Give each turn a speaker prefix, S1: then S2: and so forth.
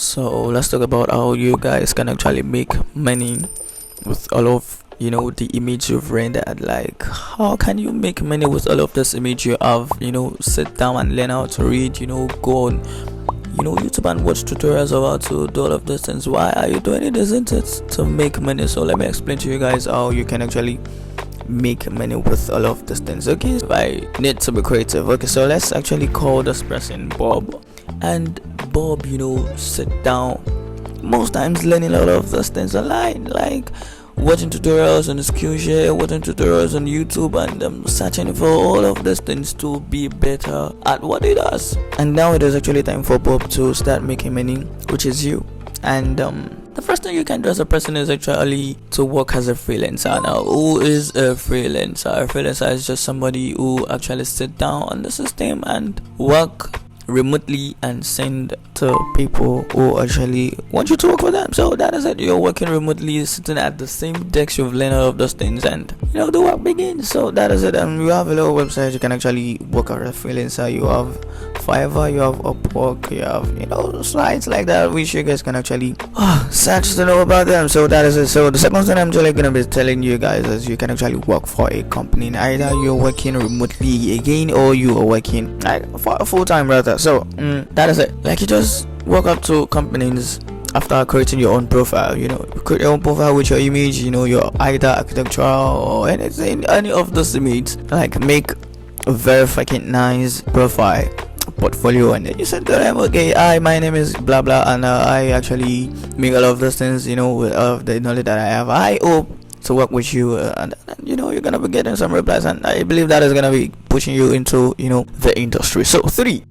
S1: So let's talk about how you guys can actually make money with all of the image you've rendered. Like, how can you make money with all of this image you have? Sit down and learn how to read. Go on YouTube and watch tutorials about to do all of these things. Why are you doing it? Isn't it to make money? So let me explain to you guys how you can actually make money with all of these things. Okay, I need to be creative. Okay, so let's actually call this person Bob. And Bob, sit down, most times learning a lot of those things online, like watching tutorials on Skillshare, watching tutorials on YouTube, and searching for all of these things to be better at what he does. And now it is actually time for Bob to start making money, which is you. And the first thing you can do as a person is actually to work as a freelancer. Now, who is a freelancer? A freelancer is just somebody who actually sit down on the system and work remotely and send to people who actually want you to work for them. So that is it. You're working remotely, sitting at the same desk you've learned all of those things, and the work begins. So that is it. And you have a little website you can actually work as a freelancer. You have Fiverr, you have Upwork, you have sites like that which you guys can actually search to know about them. So that is it. So the second thing I'm actually gonna be telling you guys is you can actually work for a company. Either you're working remotely again, or you are working like for a full-time rather. So that is it. Like, you just work up to companies after creating your own profile. Create your own profile with your image, your either architectural or anything, any of those images. Like, make a very fucking nice profile portfolio, and then you said to them, okay, my name is blah blah, and I actually make all of those things, with all of the knowledge that I have. I hope to work with you, and you're gonna be getting some replies, and I believe that is gonna be pushing you into the industry. So 3,